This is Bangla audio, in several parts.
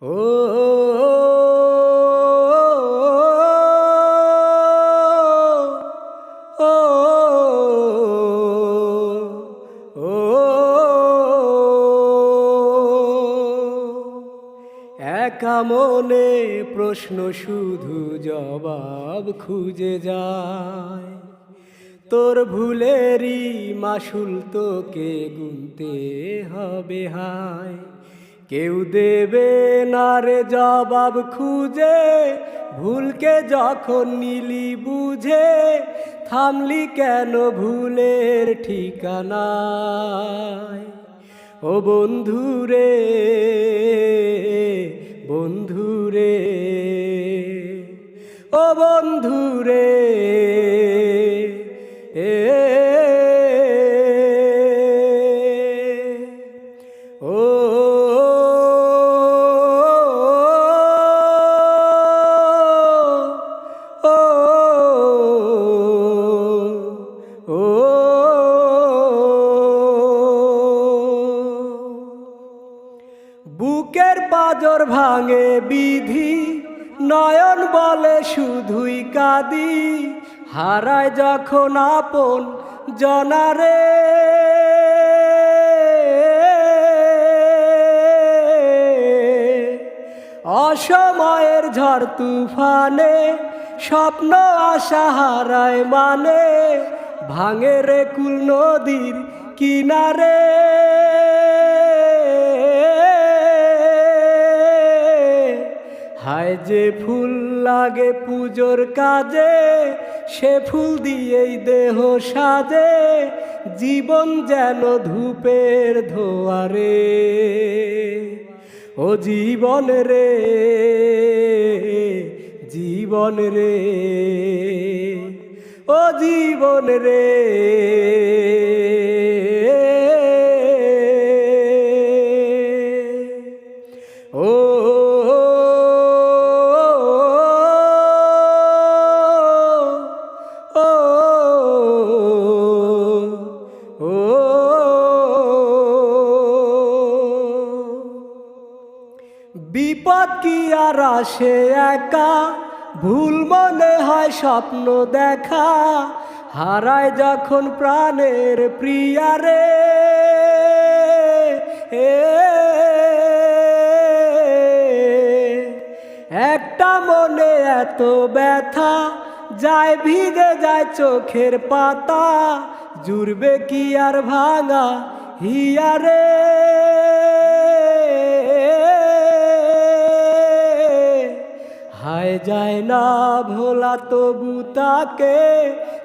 ও ও ও একা মনে প্রশ্ন শুধু জবাব খুঁজে যায়। তোর ভুলেরই মাসুল তোকে গুনতে হবে হায়। কেউ দেবে না রে জবাব খুঁজে, ভুলকে যখন নিলি বুঝে, থামলি কেন ভুলের ঠিকানায়। ও বন্ধুরে বন্ধুরে ও বন্ধুরে ও বুকের পাঁজর ভাঙে বিধি, নয়ন বলে শুধুই কাঁদি। হারায় যখন আপন জনারে, অসময়ের ঝড় তুফানে স্বপ্ন আশা হারায় মানে, ভাঙে রে কুল নদীর কিনারে। হায় যে ফুল লাগে পুজোর কাজে, সে ফুল দিয়েই দেহ সাজে, জীবন যেন ধূপের ধোয়ারে। ও জীবন রে জীবন রে ও জীবন রে ও বিপদ কি আর আসে একা, ভুল মনে হয় স্বপ্ন দেখা, হারায় যখন প্রাণের প্রিয়ারে। একটা মনে এত ব্যথা, যায় ভিজে যায় চোখের পাতা, জুড়বে কি আর ভাঙা হিয়ারে। হায় যায় না ভোলা তবু তাকে,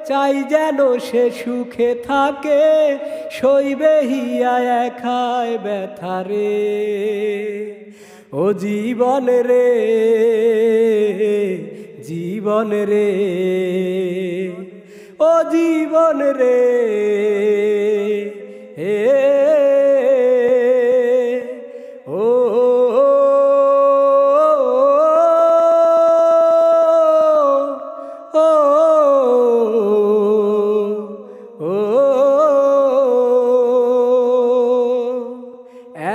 চাই যেন সে সুখে থাকে, সইবে হিয়া একাই ব্যথারে। ও জীবন রে জীবন রে ও জীবন রে ও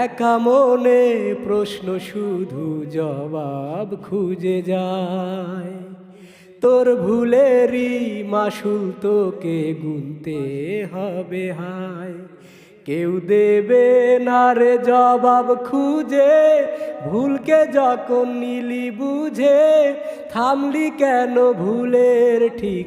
একা মনে প্রশ্ন শুধু জবাব খুঁজে যায়। তোর ভুলেরই মাসুল তোকে গুনতে হবে হায়। কেউ দেবে না রে জবাব খুঁজে, ভুলকে যখন নিলি বুঝে, থামলি কেন ভুলের ঠিক